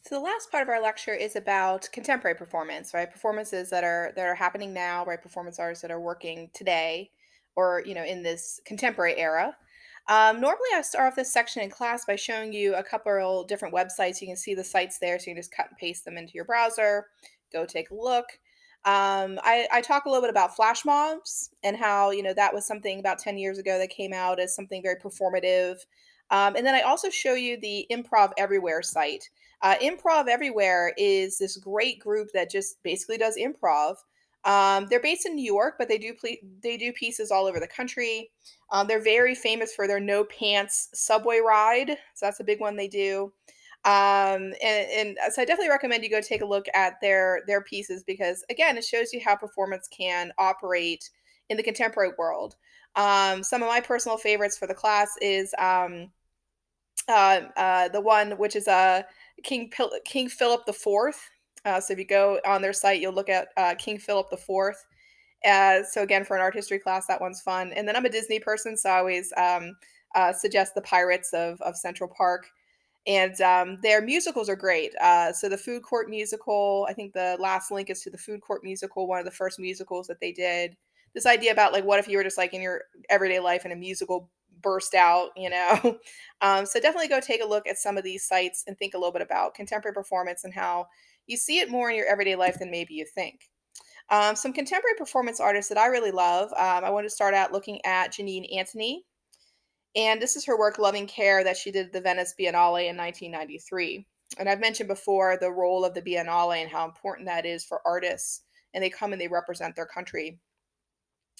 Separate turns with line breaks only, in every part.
So the last part of our lecture is about contemporary performance, right? Performances that are happening now, right? Performance artists that are working today, or in this contemporary era. Normally, I start off this section in class by showing you a couple of different websites. You can see the sites there, so you can just cut and paste them into your browser. Go take a look. I talk a little bit about flash mobs and how that was something about 10 years ago that came out as something very performative. And then I also show you the Improv Everywhere site. Improv Everywhere is this great group that just basically does improv. They're based in New York, but they do pieces all over the country. They're very famous for their no pants subway ride, so that's a big one they do. And so I definitely recommend you go take a look at their pieces because again, it shows you how performance can operate in the contemporary world. Some of my personal favorites for the class is the one which is King Philip the Fourth. So if you go on their site, you'll look at King Philip the Fourth. So again, for an art history class, that one's fun. And then I'm a Disney person, so I always suggest the Pirates of Central Park. And their musicals are great. So the Food Court musical, I think the last link is to the Food Court musical, one of the first musicals that they did. This idea about like, what if you were just like in your everyday life and a musical burst out, so definitely go take a look at some of these sites and think a little bit about contemporary performance and how you see it more in your everyday life than maybe you think. Some contemporary performance artists that I really love. I want to start out looking at Janine Antony. And this is her work, Loving Care, that she did at the Venice Biennale in 1993. And I've mentioned before the role of the Biennale and how important that is for artists. And they come and they represent their country.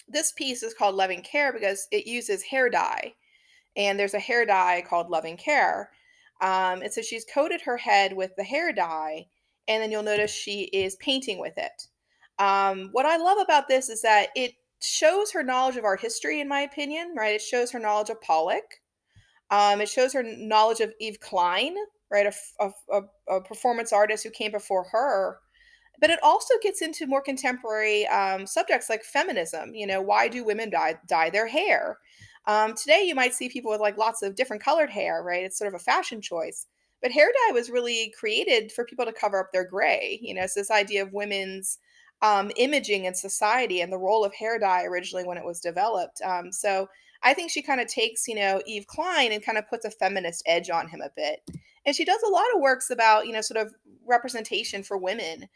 This piece is called Loving Care because it uses hair dye. And there's a hair dye called Loving Care. And so she's coated her head with the hair dye. And then you'll notice she is painting with it. What I love about this is that it shows her knowledge of art history, in my opinion, right? It shows her knowledge of Pollock. It shows her knowledge of Eve Klein, right? A performance artist who came before her. But it also gets into more contemporary subjects like feminism. Why do women dye their hair? Today, you might see people with like lots of different colored hair, right? It's sort of a fashion choice. But hair dye was really created for people to cover up their gray. So this idea of women's imaging in society and the role of hair dye originally when it was developed. So I think she kind of takes, Eve Klein and kind of puts a feminist edge on him a bit. And she does a lot of works about, sort of representation for women.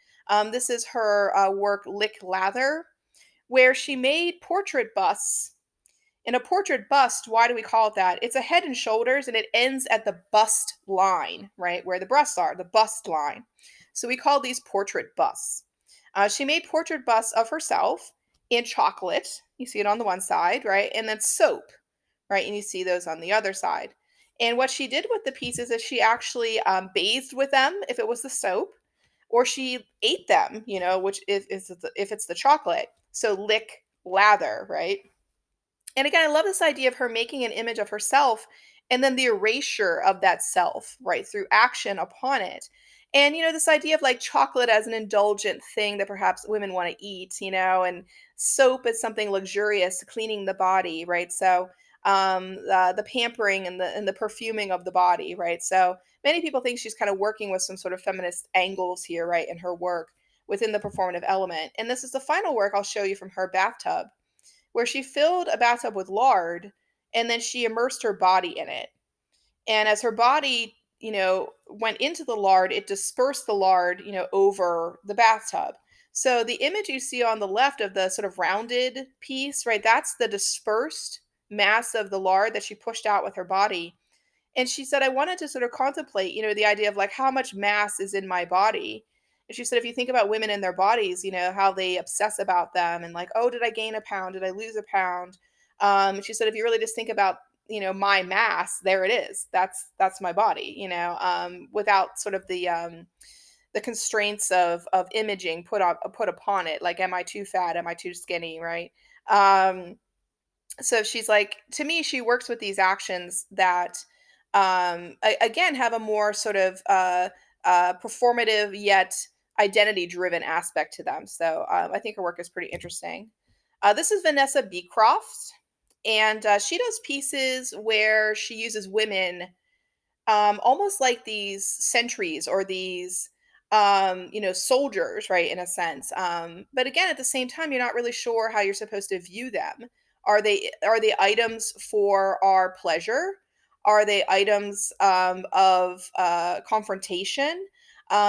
This is her work, Lick Lather, where she made portrait busts. In a portrait bust, why do we call it that? It's a head and shoulders, and it ends at the bust line, right? Where the breasts are, the bust line. So we call these portrait busts. She made portrait busts of herself in chocolate. You see it on the one side, right? And then soap, right? And you see those on the other side. And what she did with the pieces is she actually bathed with them if it was the soap, or she ate them, which if it's the chocolate. So lick, lather, right? And again, I love this idea of her making an image of herself and then the erasure of that self, right, through action upon it. And, this idea of like chocolate as an indulgent thing that perhaps women want to eat, and soap as something luxurious, cleaning the body, right? So, the pampering and the perfuming of the body, right? So many people think she's kind of working with some sort of feminist angles here, right, in her work within the performative element. And this is the final work I'll show you from her bathtub where she filled a bathtub with lard and then she immersed her body in it. And as her body, went into the lard, it dispersed the lard, over the bathtub. So the image you see on the left of the sort of rounded piece, right, that's the dispersed mass of the lard that she pushed out with her body. And she said, I wanted to sort of contemplate, the idea of like how much mass is in my body. And she said, if you think about women and their bodies, how they obsess about them and like, oh, did I gain a pound? Did I lose a pound? She said, if you really just think about, my mass, there it is. That's my body, without sort of the constraints of imaging put upon it. Like, am I too fat? Am I too skinny? Right. So she's like, to me, she works with these actions that again have a more sort of performative yet identity driven aspect to them. So I think her work is pretty interesting. This is Vanessa Beecroft, and she does pieces where she uses women almost like these sentries or these soldiers, right, in a sense. But again, at the same time, you're not really sure how you're supposed to view them. Are they items for our pleasure? Are they items of confrontation?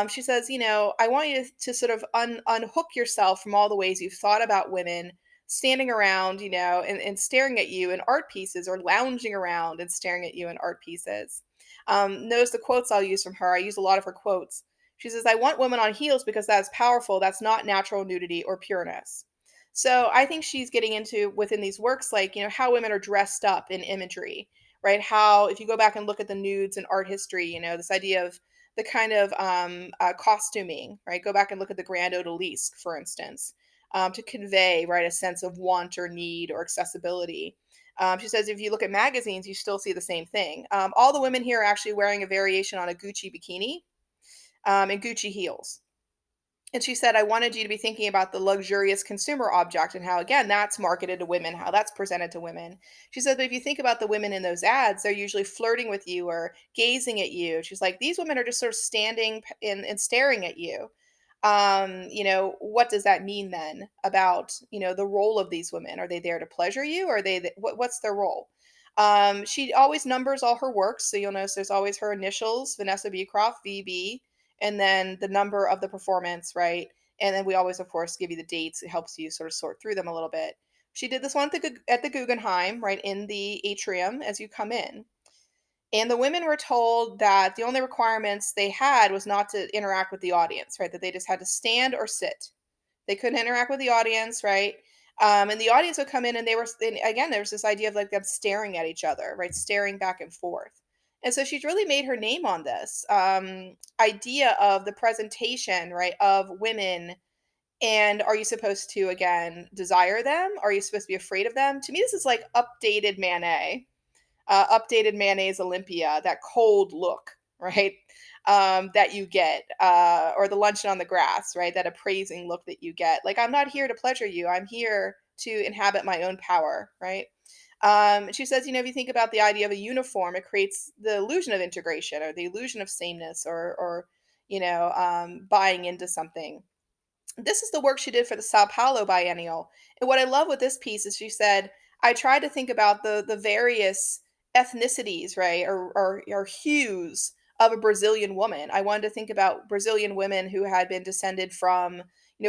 She says, I want you to sort of unhook yourself from all the ways you've thought about women standing around, and staring at you in art pieces, or lounging around and staring at you in art pieces. Notice the quotes I'll use from her. I use a lot of her quotes. She says, I want women on heels because that's powerful. That's not natural nudity or pureness. So I think she's getting into within these works, like, how women are dressed up in imagery, right? How, if you go back and look at the nudes in art history, this idea of the kind of costuming, right? Go back and look at the Grand Odalisque, for instance, to convey, right, a sense of want or need or accessibility. She says if you look at magazines, you still see the same thing. All the women here are actually wearing a variation on a Gucci bikini and Gucci heels. And she said, I wanted you to be thinking about the luxurious consumer object and how, again, that's marketed to women, how that's presented to women. She said, but if you think about the women in those ads, they're usually flirting with you or gazing at you. She's like, these women are just sort of standing and staring at you. What does that mean then about, the role of these women? Are they there to pleasure you, or are what's their role? She always numbers all her works. So you'll notice there's always her initials, Vanessa Beecroft, VB, and then the number of the performance, right? And then we always, of course, give you the dates. It helps you sort of sort through them a little bit. She did this one at the Guggenheim, right in the atrium as you come in. And the women were told that the only requirements they had was not to interact with the audience, right? That they just had to stand or sit. They couldn't interact with the audience, right? And the audience would come in, and and again, there was this idea of like them staring at each other, right? Staring back and forth. And so she's really made her name on this idea of the presentation, right, of women. And are you supposed to, again, desire them? Are you supposed to be afraid of them? To me, this is like updated mayonnaise Olympia, that cold look, right? That you get, or the luncheon on the grass, right? That appraising look that you get. Like, I'm not here to pleasure you. I'm here to inhabit my own power, right? She says, if you think about the idea of a uniform, it creates the illusion of integration or the illusion of sameness, or buying into something. This is the work she did for the Sao Paulo Biennial. And what I love with this piece is she said, I tried to think about the various ethnicities, right, or hues of a Brazilian woman. I wanted to think about Brazilian women who had been descended from,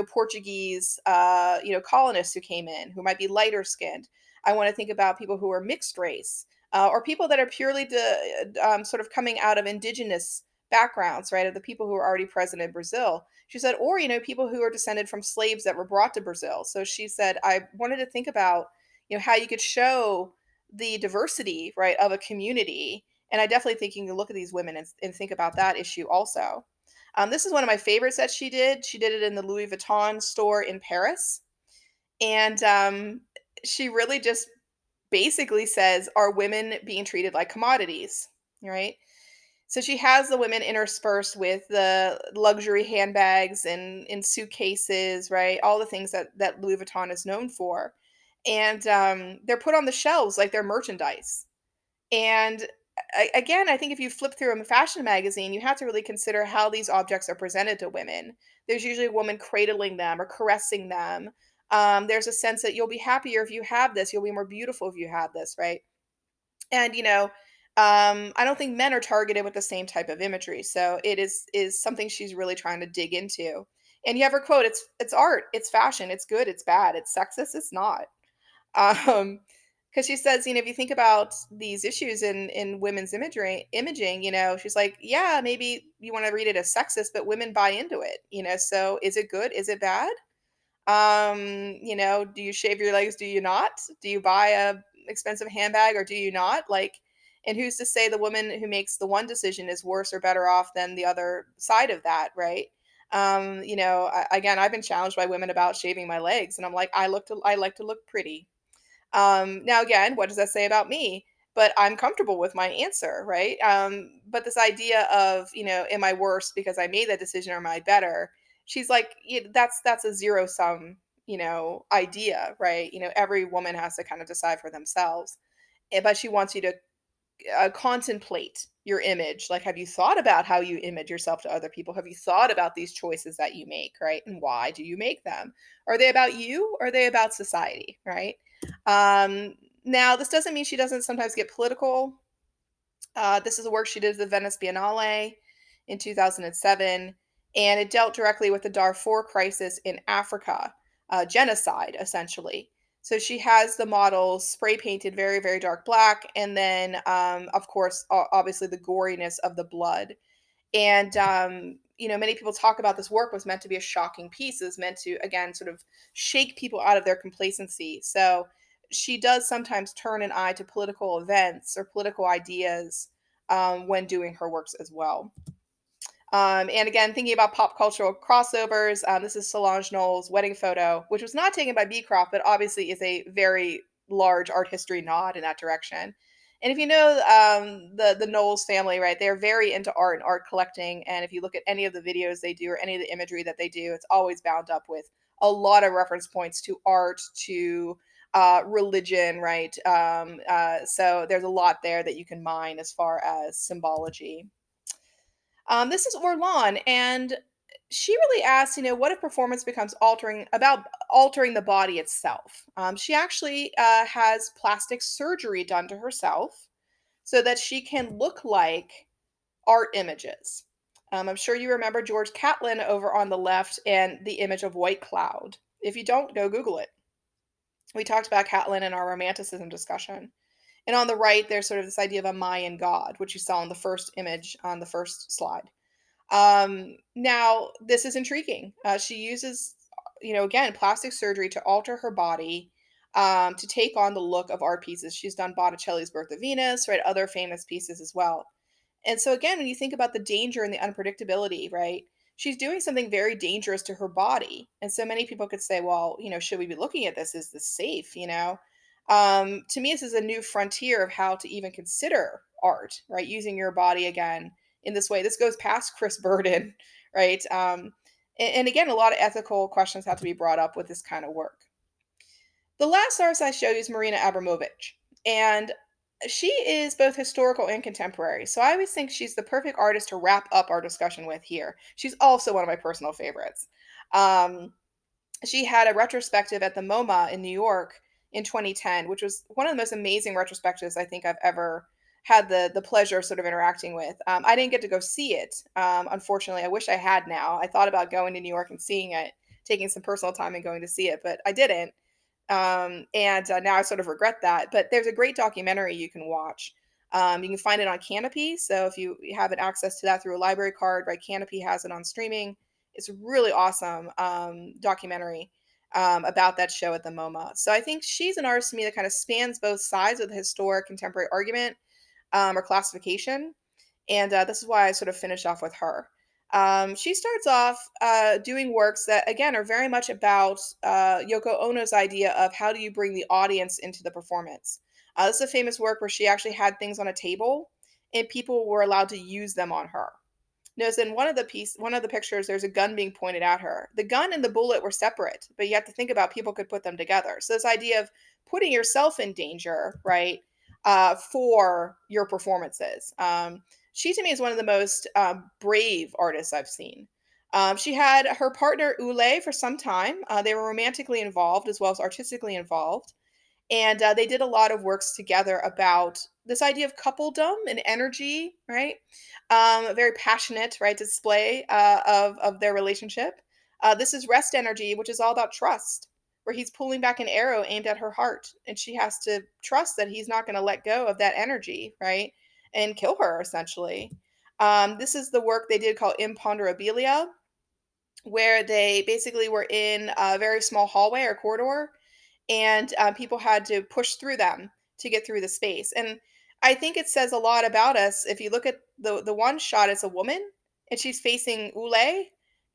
Portuguese, colonists who came in, who might be lighter skinned. I want to think about people who are mixed race, or people that are purely sort of coming out of indigenous backgrounds, right, of the people who are already present in Brazil. She said, or, people who are descended from slaves that were brought to Brazil. So she said, I wanted to think about, how you could show the diversity, right, of a community. And I definitely think you can look at these women and think about that issue also. This is one of my favorites that she did. She did it in the Louis Vuitton store in Paris. And she really just basically says, are women being treated like commodities, right? So she has the women interspersed with the luxury handbags and in suitcases, right? All the things that Louis Vuitton is known for. And they're put on the shelves like they're merchandise. And again, I think if you flip through a fashion magazine, you have to really consider how these objects are presented to women. There's usually a woman cradling them or caressing them. There's a sense that you'll be happier if you have this. You'll be more beautiful if you have this, right? And I don't think men are targeted with the same type of imagery. So it is something she's really trying to dig into. And you have her quote, it's art, it's fashion, it's good, it's bad, it's sexist, it's not. Um, because she says, if you think about these issues in women's imaging, she's like, yeah, maybe you want to read it as sexist, but women buy into it, so is it good? Is it bad? Do you shave your legs? Do you not? Do you buy a expensive handbag or do you not? Like, and who's to say the woman who makes the one decision is worse or better off than the other side of that, right? Again, I've been challenged by women about shaving my legs, and I'm like, I like to look pretty. Now again, what does that say about me? But I'm comfortable with my answer, right? But this idea of, am I worse because I made that decision or am I better? She's like, that's a zero sum, idea, right? Every woman has to kind of decide for themselves. But she wants you to contemplate, your image? Like, have you thought about how you image yourself to other people? Have you thought about these choices that you make, right? And why do you make them? Are they about you or are they about society, right? Um, Now, this doesn't mean she doesn't sometimes get political. This is a work she did at the Venice Biennale in 2007, and it dealt directly with the Darfur crisis in Africa, genocide, essentially. So she has the models spray painted very, very dark black, and then, of course, obviously the goriness of the blood. And many people talk about this work was meant to be a shocking piece. It was meant to, again, sort of shake people out of their complacency. So she does sometimes turn an eye to political events or political ideas when doing her works as well. And again, thinking about pop cultural crossovers, this is Solange Knowles' wedding photo, which was not taken by Beecroft, but obviously is a very large art history nod in that direction. And if you know the Knowles family, right, they're very into art and art collecting. And if you look at any of the videos they do or any of the imagery that they do, it's always bound up with a lot of reference points to art, to religion, right? So there's a lot there that you can mine as far as symbology. This is Orlan, and she really asks, what if performance becomes altering the body itself? She actually has plastic surgery done to herself so that she can look like art images. I'm sure you remember George Catlin over on the left and the image of White Cloud. If you don't, go Google it. We talked about Catlin in our romanticism discussion. And on the right, there's sort of this idea of a Mayan god, which you saw in the first image on the first slide. Now, this is intriguing. She uses, again, plastic surgery to alter her body to take on the look of art pieces. She's done Botticelli's Birth of Venus, right? Other famous pieces as well. And so, again, when you think about the danger and the unpredictability, right? She's doing something very dangerous to her body. And so many people could say, well, should we be looking at this? Is this safe? To me, this is a new frontier of how to even consider art, right? Using your body again in this way. This goes past Chris Burden, right? And again, a lot of ethical questions have to be brought up with this kind of work. The last artist I show you is Marina Abramovich, and she is both historical and contemporary. So I always think she's the perfect artist to wrap up our discussion with here. She's also one of my personal favorites. Um, she had a retrospective at the MoMA in New York in 2010, which was one of the most amazing retrospectives I think I've ever had the pleasure of sort of interacting with. I didn't get to go see it, unfortunately. I wish I had now. I thought about going to New York and seeing it, taking some personal time and going to see it, but I didn't. And now I sort of regret that. But there's a great documentary you can watch. You can find it on Canopy. So if you haven't access to that through a library card, right, Canopy has it on streaming. It's a really awesome documentary about that show at the MoMA. So I think she's an artist to me that kind of spans both sides of the historic contemporary argument or classification. And this is why I sort of finish off with her. She starts off doing works that, again, are very much about Yoko Ono's idea of how do you bring the audience into the performance. This is a famous work where she actually had things on a table and people were allowed to use them on her. Notice in one of the pictures, there's a gun being pointed at her. The gun and the bullet were separate, but you have to think about people could put them together. So this idea of putting yourself in danger, right, for your performances. She to me is one of the most brave artists I've seen. She had her partner Ule for some time. They were romantically involved as well as artistically involved. And they did a lot of works together about this idea of coupledom and energy, right? A very passionate, right, display of their relationship. This is Rest Energy, which is all about trust, where he's pulling back an arrow aimed at her heart, and she has to trust that he's not going to let go of that energy, right, and kill her essentially. This is the work they did called Imponderabilia, where they basically were in a very small hallway or corridor, and people had to push through them to get through the space. And I think it says a lot about us. If you look at the one shot, it's a woman, and she's facing Ule,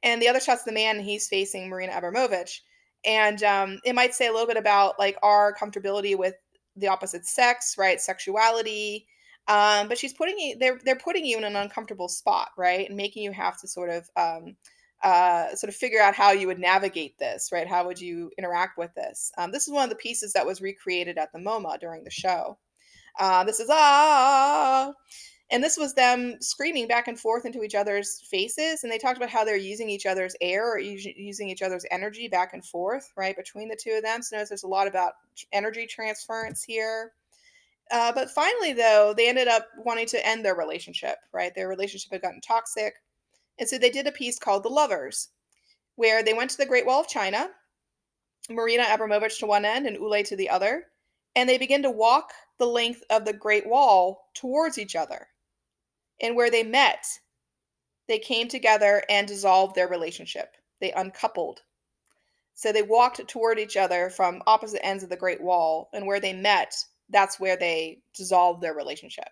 and the other shot's the man, and he's facing Marina Abramovich. And it might say a little bit about like our comfortability with the opposite sex, right? Sexuality. But she's putting you, they're putting you in an uncomfortable spot, right? And making you have to sort of figure out how you would navigate this, right? How would you interact with this? This is one of the pieces that was recreated at the MoMA during the show. This is ah, And this was them screaming back and forth into each other's faces, and they talked about how they're using each other's air or using each other's energy back and forth, right, between the two of them. So notice there's a lot about energy transference here. But finally, though, they ended up wanting to end their relationship, right? Their relationship had gotten toxic. And so they did a piece called The Lovers, where they went to the Great Wall of China, Marina Abramovich to one end and Ule to the other, and they began to walk the length of the Great Wall towards each other. And where they met, they came together and dissolved their relationship. They uncoupled. So they walked toward each other from opposite ends of the Great Wall, and where they met, that's where they dissolved their relationship.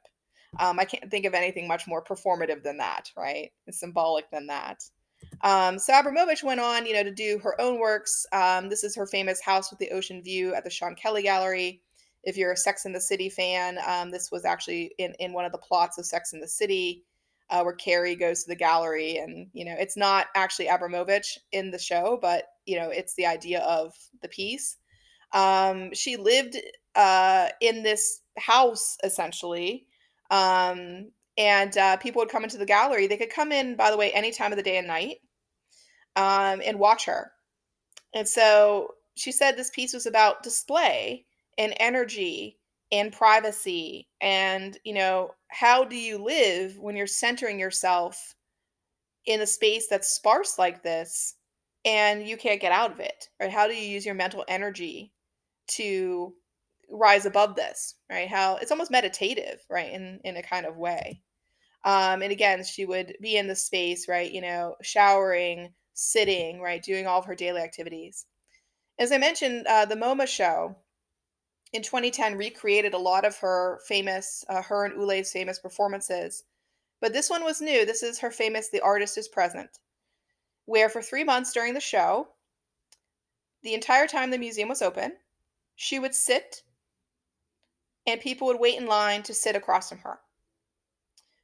I can't think of anything much more performative than that, right? And symbolic than that. So Abramovich went on, to do her own works. This is her famous house with the ocean view at the Sean Kelly Gallery. If you're a Sex and the City fan, this was actually in one of the plots of Sex and the City, where Carrie goes to the gallery, and it's not actually Abramovich in the show, but it's the idea of the piece. She lived in this house essentially, and people would come into the gallery. They could come in, by the way, any time of the day and night, and watch her. And so she said this piece was about display and energy and privacy and, how do you live when you're centering yourself in a space that's sparse like this and you can't get out of it, right? How do you use your mental energy to rise above this, right? How it's almost meditative, right? In a kind of way. And again, she would be in the space, right? Showering, sitting, right? Doing all of her daily activities. As I mentioned, the MoMA show in 2010 recreated a lot of her and Ule's famous performances. But this one was new. This is her famous The Artist is Present, where for 3 months during the show, the entire time the museum was open, she would sit and people would wait in line to sit across from her.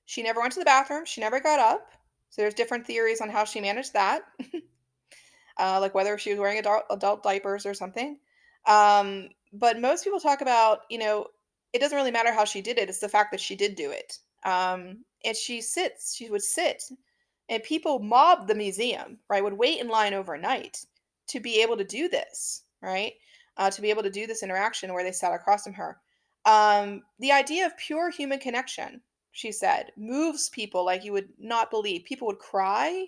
She never went to the bathroom. She never got up. So there's different theories on how she managed that, like whether she was wearing adult diapers or something. But most people talk about, it doesn't really matter how she did it. It's the fact that she did do it. And she would sit, and people mobbed the museum, right? Would wait in line overnight to be able to do this, right? To be able to do this interaction where they sat across from her. The idea of pure human connection, she said, moves people like you would not believe. People would cry.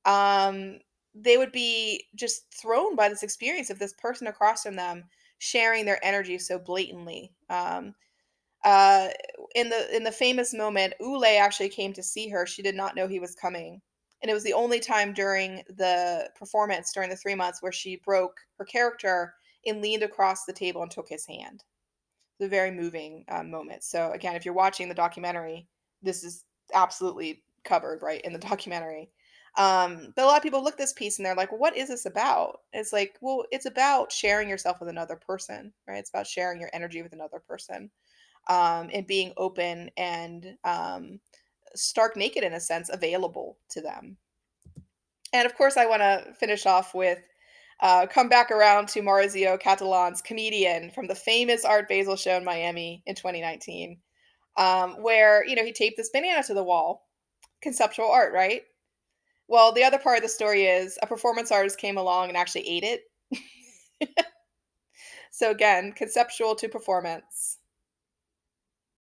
Um, they would be just thrown by this experience of this person across from them sharing their energy so blatantly. Uh, in the famous moment, Ule actually came to see her. She did not know he was coming, and it was the only time during the performance during the 3 months where she broke her character and leaned across the table and took his hand. It's a very moving moment. So again, if you're watching the documentary, this is absolutely covered right in the documentary. But a lot of people look at this piece and they're like, well, what is this about? It's like, well, it's about sharing yourself with another person, right? It's about sharing your energy with another person, and being open and stark naked in a sense, available to them. And of course, I want to finish off with come back around to Maurizio Catalan's Comedian from the famous Art Basel show in Miami in 2019, where he taped this banana to the wall. Conceptual art, right? Well, the other part of the story is a performance artist came along and actually ate it. So again, conceptual to performance.